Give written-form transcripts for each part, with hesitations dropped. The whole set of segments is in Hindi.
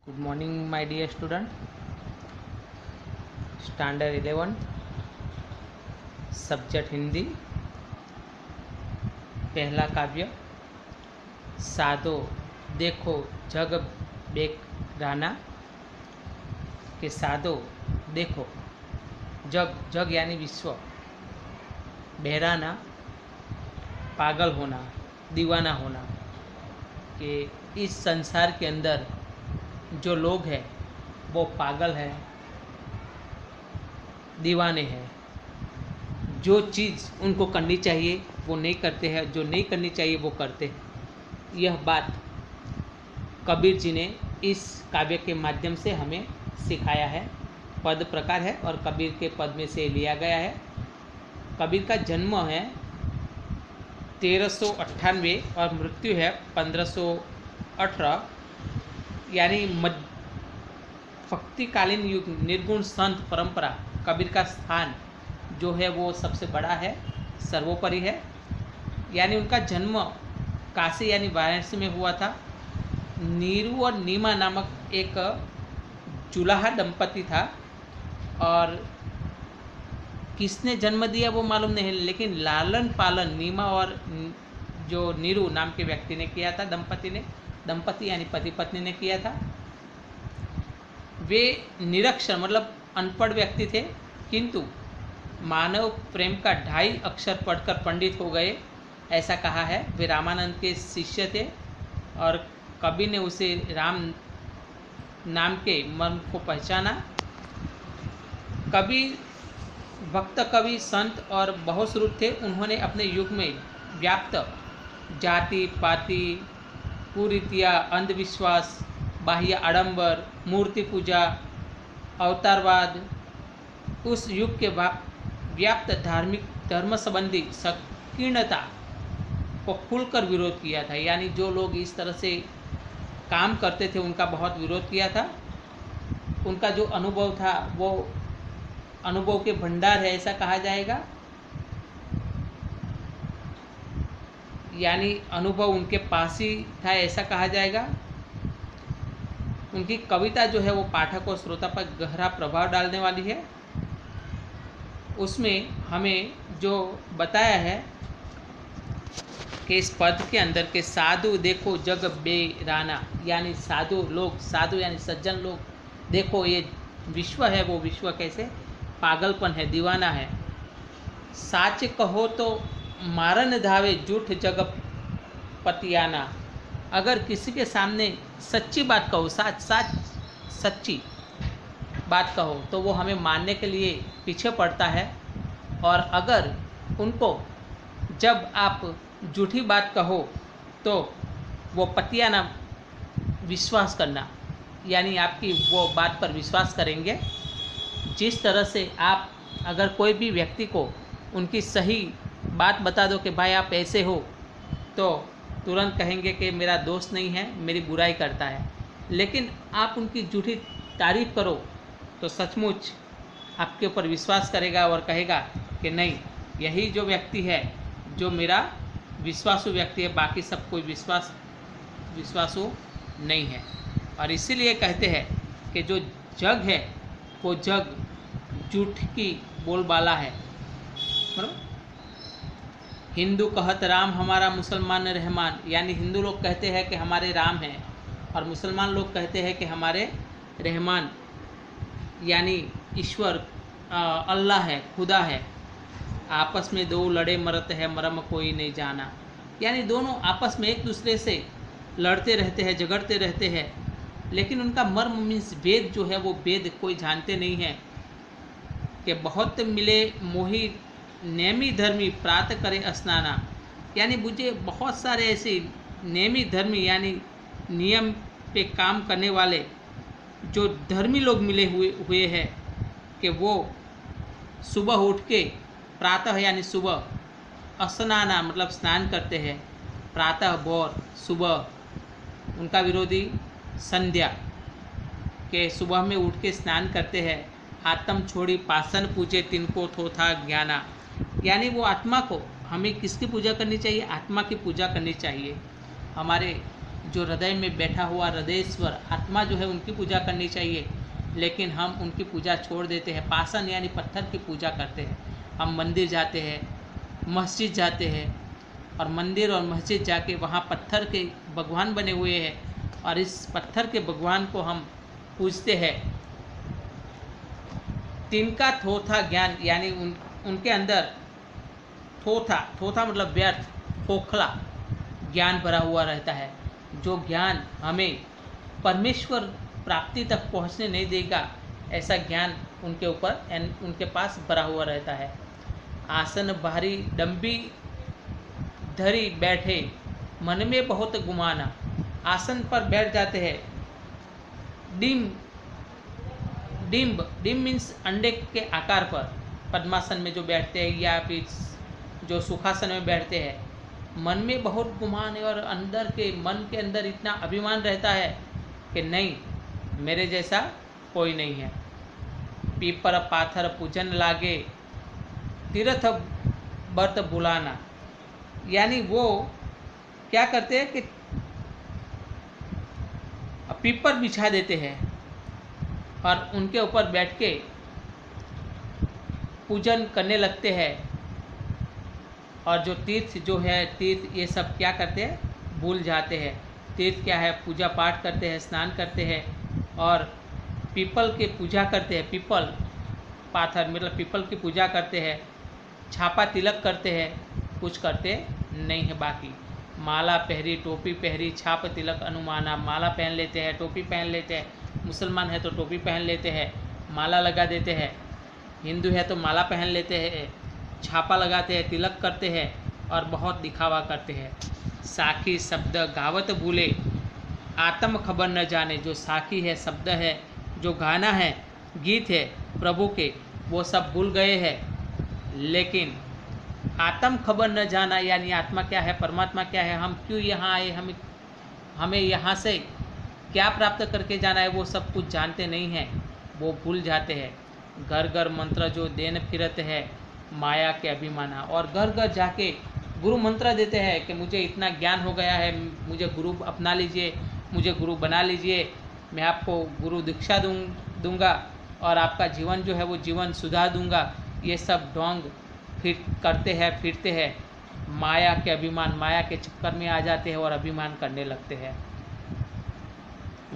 Good morning, my dear student. Standard 11, subject Hindi. पहला काव्य सादो देखो जग बेक राना के सादो देखो जग जग यानी विश्व, बहराना पागल होना, दीवाना होना, कि इस संसार के अंदर जो लोग हैं वो पागल हैं, दीवाने हैं। जो चीज़ उनको करनी चाहिए वो नहीं करते हैं, जो नहीं करनी चाहिए वो करते हैं। यह बात कबीर जी ने इस काव्य के माध्यम से हमें सिखाया है। पद प्रकार है और कबीर के पद में से लिया गया है। कबीर का जन्म है 1398 और मृत्यु है 1518, यानी भक्तिकालीन युग निर्गुण संत परंपरा। कबीर का स्थान जो है वो सबसे बड़ा है, सर्वोपरि है। यानी उनका जन्म काशी यानी वाराणसी में हुआ था। नीरू और नीमा नामक एक जुलाहा दंपति था, और किसने जन्म दिया वो मालूम नहीं है, लेकिन लालन पालन नीमा और जो नीरू नाम के व्यक्ति ने किया था, दंपति यानी पति पत्नी ने किया था। वे निरक्षर मतलब अनपढ़ व्यक्ति थे, किंतु मानव प्रेम का 2.5 अक्षर पढ़कर पंडित हो गए, ऐसा कहा है। वे रामानंद के शिष्य थे और कबीर ने उसे राम नाम के मर्म को पहचाना। कबीर भक्त कवि संत और बहुश्रुत थे। उन्होंने अपने युग में व्याप्त जाति पाति कुरीतियाँ, अंधविश्वास, बाह्य आडंबर, मूर्ति पूजा, अवतारवाद, उस युग के व्याप्त धार्मिक धर्म संबंधी संकीर्णता को खुलकर विरोध किया था। यानी जो लोग इस तरह से काम करते थे उनका बहुत विरोध किया था। उनका जो अनुभव था वो अनुभव के भंडार है, ऐसा कहा जाएगा। यानी अनुभव उनके पास ही था, ऐसा कहा जाएगा। उनकी कविता जो है वो पाठक और श्रोता पर गहरा प्रभाव डालने वाली है। उसमें हमें जो बताया है कि इस पद के अंदर के साधु देखो जग बेराना, यानी साधु लोग, साधु यानी सज्जन लोग, देखो ये विश्व है, वो विश्व कैसे पागलपन है, दीवाना है। साच कहो तो मारन धावे झूठ जग पतियाना, अगर किसी के सामने सच्ची बात कहो, सच्ची बात कहो तो वो हमें मानने के लिए पीछे पड़ता है, और अगर उनको जब आप झूठी बात कहो तो वो पतियाना, विश्वास करना, यानी आपकी वो बात पर विश्वास करेंगे। जिस तरह से आप अगर कोई भी व्यक्ति को उनकी सही बात बता दो कि भाई आप ऐसे हो, तो तुरंत कहेंगे कि मेरा दोस्त नहीं है, मेरी बुराई करता है। लेकिन आप उनकी झूठी तारीफ करो तो सचमुच आपके ऊपर विश्वास करेगा और कहेगा कि नहीं, यही जो व्यक्ति है जो मेरा विश्वासु व्यक्ति है, बाकी सब कोई विश्वासु नहीं है। और इसीलिए कहते हैं कि जो जग है वो जग झूठ की बोलबाला है। बराबर। हिंदू कहत राम हमारा मुसलमान रहमान, यानी हिंदू लोग कहते हैं कि हमारे राम हैं और मुसलमान लोग कहते हैं कि हमारे रहमान यानी ईश्वर अल्लाह है, खुदा है। आपस में दो लड़े मरते हैं, मरम कोई नहीं जाना, यानी दोनों आपस में एक दूसरे से लड़ते रहते हैं, झगड़ते रहते हैं, लेकिन उनका मर्म मीन्स वेद जो है वो वेद कोई जानते नहीं है। कि बहुत मिले मोही नेमी धर्मी प्रात करे स्नाना, यानी मुझे बहुत सारे ऐसे नेमी धर्मी यानी नियम पे काम करने वाले जो धर्मी लोग मिले हुए हैं कि वो सुबह उठ के प्रातः यानी सुबह, स्नाना मतलब स्नान करते हैं, प्रातः भोर सुबह। उनका विरोधी संध्या, के सुबह में उठ के स्नान करते हैं। आत्म छोड़ी पासन पूजे तिनको थोथा ज्ञाना, यानी वो आत्मा को, हमें किसकी पूजा करनी चाहिए? आत्मा की पूजा करनी चाहिए। हमारे जो हृदय में बैठा हुआ हृदयेश्वर आत्मा जो है उनकी पूजा करनी चाहिए, लेकिन हम उनकी पूजा छोड़ देते हैं। पाषाण यानी पत्थर की पूजा करते हैं। हम मंदिर जाते हैं, मस्जिद जाते हैं, और मंदिर और मस्जिद जाके वहाँ पत्थर के भगवान बने हुए हैं, और इस पत्थर के भगवान को हम पूजते हैं। तिनका थोथा ज्ञान यानी उनके अंदर थोथा मतलब व्यर्थ, खोखला ज्ञान भरा हुआ रहता है, जो ज्ञान हमें परमेश्वर प्राप्ति तक पहुंचने नहीं देगा, ऐसा ज्ञान उनके पास भरा हुआ रहता है। आसन भारी डंबी धरी बैठे, मन में बहुत गुमाना। आसन पर बैठ जाते हैं। डिम्ब मीन्स अंडे के आकार पर पद्मासन में जो बैठते हैं, या फिर जो सुखासन में बैठते हैं। मन में बहुत गुमान है, और मन के अंदर इतना अभिमान रहता है कि नहीं, मेरे जैसा कोई नहीं है। पीपर पाथर पूजन लागे, तीर्थ व्रत बुलाना, यानी वो क्या करते हैं कि पीपर बिछा देते हैं और उनके ऊपर बैठ के पूजन करने लगते हैं। और जो तीर्थ जो है, तीर्थ ये सब क्या करते हैं, भूल जाते हैं। तीर्थ क्या है, पूजा पाठ करते हैं, स्नान करते हैं, और पीपल की पूजा करते हैं। पीपल पाथर मतलब पीपल की पूजा करते हैं, छापा तिलक करते हैं, कुछ करते नहीं है बाकी। माला पहरी, टोपी पहरी, छाप तिलक अनुमाना। माला पहन लेते हैं, टोपी पहन लेते हैं। मुसलमान है तो टोपी पहन लेते हैं, माला लगा देते हैं। हिंदू है तो माला पहन लेते हैं, छापा लगाते हैं, तिलक करते हैं, और बहुत दिखावा करते हैं। साखी शब्द गावत भूले, आत्म खबर न जाने। जो साखी है, शब्द है, जो गाना है, गीत है प्रभु के, वो सब भूल गए हैं। लेकिन आत्म खबर न जाना, यानी आत्मा क्या है, परमात्मा क्या है, हम क्यों यहाँ आए, हमें यहाँ से क्या प्राप्त करके जाना है, वो सब कुछ जानते नहीं हैं, वो भूल जाते हैं। घर घर मंत्र जो देन फिरत है, माया के अभिमाना। और घर घर जाके गुरु मंत्र देते हैं कि मुझे इतना ज्ञान हो गया है, मुझे गुरु अपना लीजिए, मुझे गुरु बना लीजिए, मैं आपको गुरु दीक्षा दूंगा, और आपका जीवन जो है वो जीवन सुधार दूंगा। ये सब ढोंग फिरते हैं, माया के अभिमान, माया के चक्कर में आ जाते हैं और अभिमान करने लगते हैं।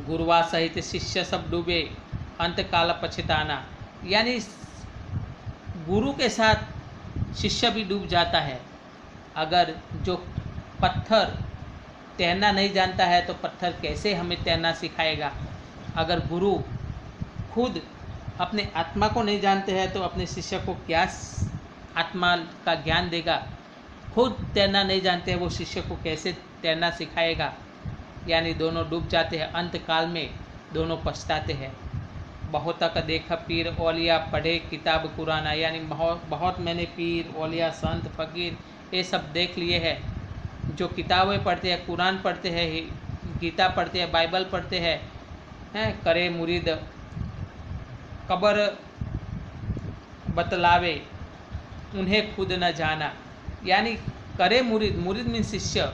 गुरुवा सहित शिष्य सब डूबे, अंतकाल पछताना, यानी गुरु के साथ शिष्य भी डूब जाता है। अगर जो पत्थर तैरना नहीं जानता है तो पत्थर कैसे हमें तैरना सिखाएगा। अगर गुरु खुद अपने आत्मा को नहीं जानते हैं तो अपने शिष्य को क्या आत्मा का ज्ञान देगा। खुद तैरना नहीं जानते हैं, वो शिष्य को कैसे तैरना सिखाएगा। यानी दोनों डूब जाते हैं, अंत काल में दोनों पछताते हैं। बहुत तक देखा पीर औलिया, पढ़े किताब कुराना, यानी बहुत मैंने पीर औलिया संत फकीर ये सब देख लिए हैं, जो किताबें पढ़ते हैं, कुरान पढ़ते हैं, गीता पढ़ते हैं, बाइबल पढ़ते हैं, करे मुरीद कबर बतलावे, उन्हें खुद न जाना। यानी करे मुरीद मीन शिष्य,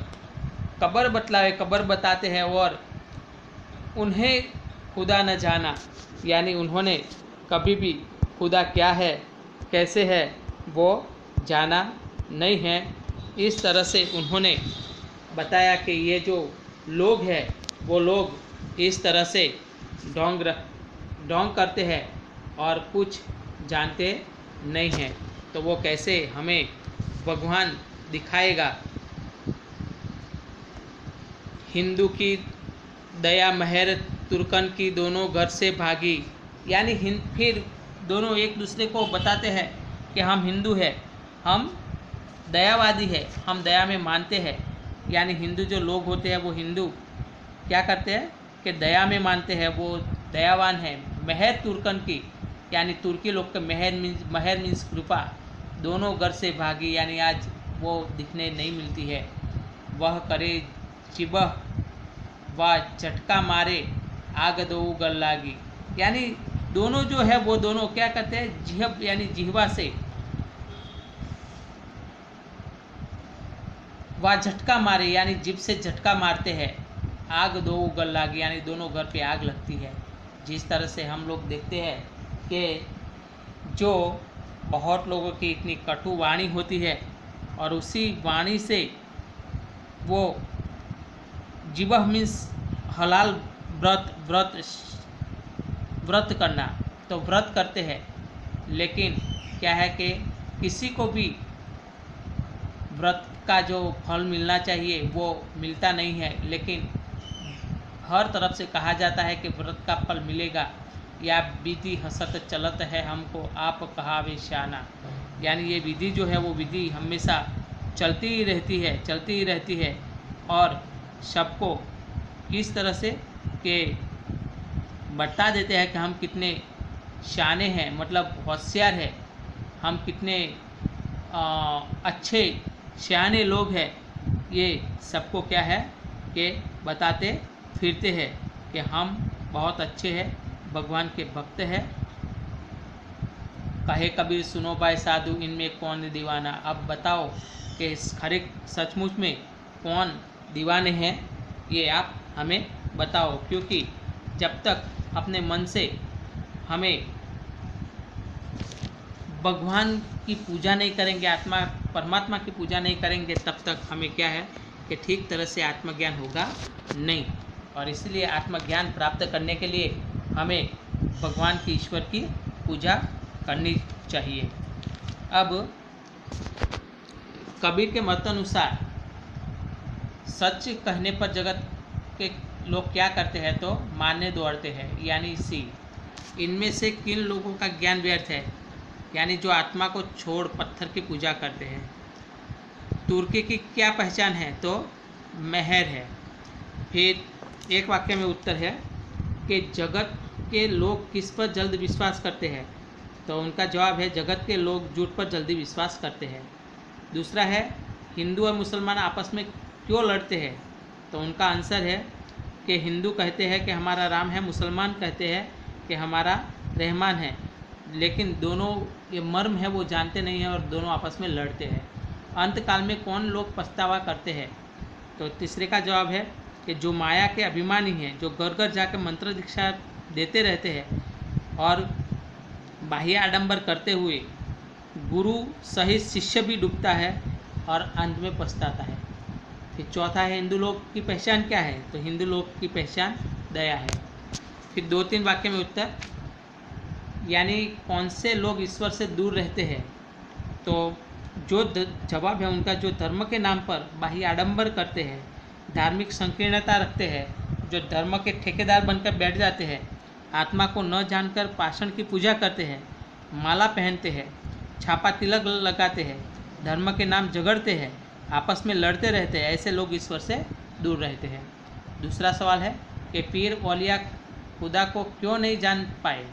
कबर बतलावे, कबर बताते हैं, और उन्हें खुदा न जाना, यानी उन्होंने कभी भी खुदा क्या है, कैसे है, वो जाना नहीं है। इस तरह से उन्होंने बताया कि ये जो लोग हैं वो लोग इस तरह से ढोंग करते हैं और कुछ जानते नहीं हैं, तो वो कैसे हमें भगवान दिखाएगा। हिंदू की दया महर, तुर्कन की दोनों घर से भागी, यानी फिर दोनों एक दूसरे को बताते हैं कि हम हिंदू हैं, हम दयावादी है, हम दया में मानते हैं। यानी हिंदू जो लोग होते हैं वो हिंदू क्या करते हैं कि दया में मानते हैं, वो दयावान है। महर तुर्कन की, यानी तुर्की लोग का महर मीन्स कृपा, दोनों घर से भागी, यानी आज वो दिखने नहीं मिलती है। वह करे चिबह व झटका मारे, आग दो गल लागी, यानी दोनों जो है वो दोनों क्या करते हैं, जिहब यानी जिहवा से वह झटका मारे, यानी जिभ से झटका मारते हैं। आग दो उगल लागी, यानी दोनों घर पे आग लगती है। जिस तरह से हम लोग देखते हैं कि जो बहुत लोगों की इतनी कटु वाणी होती है और उसी वाणी से वो जिबह मीन्स हलाल व्रत करना, तो व्रत करते हैं, लेकिन क्या है कि किसी को भी व्रत का जो फल मिलना चाहिए वो मिलता नहीं है। लेकिन हर तरफ से कहा जाता है कि व्रत का फल मिलेगा, या विधि हसत चलत है हमको आप कहावे शाना, यानी ये विधि जो है वो विधि हमेशा चलती ही रहती है और सबको इस तरह से कि बता देते हैं कि हम कितने शाने हैं, मतलब होशियार है, हम कितने अच्छे शाने लोग हैं। ये सबको क्या है कि बताते फिरते हैं कि हम बहुत अच्छे हैं, भगवान के भक्त हैं। कहे कबीर सुनो भाई साधु इनमें कौन दीवाना। अब बताओ कि खरे सचमुच में कौन दीवाने हैं, ये आप हमें बताओ। क्योंकि जब तक अपने मन से हमें भगवान की पूजा नहीं करेंगे, परमात्मा की पूजा नहीं करेंगे, तब तक हमें क्या है कि ठीक तरह से आत्मज्ञान होगा नहीं। और इसलिए आत्मज्ञान प्राप्त करने के लिए हमें भगवान की, ईश्वर की पूजा करनी चाहिए। अब कबीर के मतानुसार सच कहने पर जगत के लोग क्या करते हैं, तो मानने दौड़ते हैं, यानी सी इनमें से किन लोगों का ज्ञान व्यर्थ है, यानी जो आत्मा को छोड़ पत्थर की पूजा करते हैं। तुर्की की क्या पहचान है, तो मेहर है। फिर एक वाक्य में उत्तर है कि जगत के लोग किस पर जल्द विश्वास करते हैं, तो उनका जवाब है जगत के लोग झूठ पर जल्दी विश्वास करते हैं। दूसरा है हिंदू और मुसलमान आपस में क्यों लड़ते हैं, तो उनका आंसर है कि हिंदू कहते हैं कि हमारा राम है, मुसलमान कहते हैं कि हमारा रहमान है, लेकिन दोनों ये मर्म है वो जानते नहीं हैं और दोनों आपस में लड़ते हैं। अंतकाल में कौन लोग पछतावा करते हैं, तो तीसरे का जवाब है कि जो माया के अभिमानी हैं, जो घर घर जाकर मंत्र दीक्षा देते रहते हैं और बाह्य आडंबर करते हुए गुरु सहित शिष्य भी डूबता है और अंत में पछताता है। फिर चौथा है हिंदू लोग की पहचान क्या है, तो हिंदू लोग की पहचान दया है। फिर 2-3 वाक्य में उत्तर, यानी कौन से लोग ईश्वर से दूर रहते हैं, तो जो जवाब है उनका जो धर्म के नाम पर बाह्य आडंबर करते हैं, धार्मिक संकीर्णता रखते हैं, जो धर्म के ठेकेदार बनकर बैठ जाते हैं, आत्मा को न जानकर पाषाण की पूजा करते हैं, माला पहनते हैं, छापा तिलक लगाते हैं, धर्म के नाम झगड़ते हैं, आपस में लड़ते रहते हैं, ऐसे लोग ईश्वर से दूर रहते हैं। दूसरा सवाल है कि पीर औलिया खुदा को क्यों नहीं जान पाए,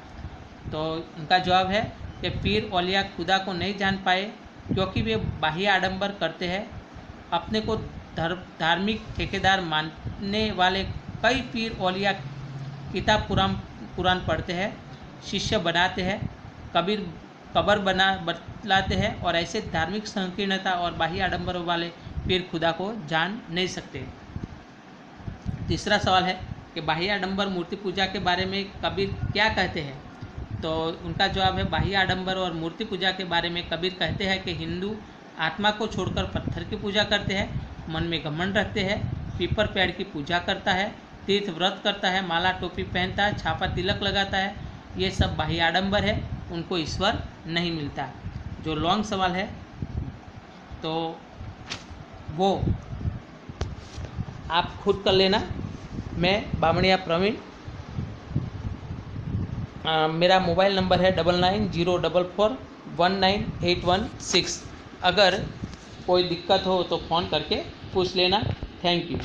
तो उनका जवाब है कि पीर औलिया खुदा को नहीं जान पाए क्योंकि वे बाह्य आडंबर करते हैं। अपने को धार्मिक ठेकेदार मानने वाले कई पीर औलिया किताब कुरान पढ़ते हैं, शिष्य बनाते हैं, कबर बतलाते हैं, और ऐसे धार्मिक संकीर्णता और बाह्य आडंबर वाले पीर खुदा को जान नहीं सकते। तीसरा सवाल है कि बाह्य आडंबर मूर्ति पूजा के बारे में कबीर क्या कहते हैं, तो उनका जवाब है बाह्य आडंबर और मूर्ति पूजा के बारे में कबीर कहते हैं कि हिंदू आत्मा को छोड़कर पत्थर की पूजा करते हैं, मन में घमंड रखते हैं, पीपर पेड़ की पूजा करता है, तीर्थ व्रत करता है, माला टोपी पहनता है, छापा तिलक लगाता है, ये सब बाह्य आडंबर है, उनको ईश्वर नहीं मिलता। जो लॉन्ग सवाल है तो वो आप खुद कर लेना। मैं बामणिया प्रवीण, मेरा मोबाइल नंबर है 9904419816। अगर कोई दिक्कत हो तो फ़ोन करके पूछ लेना। Thank you.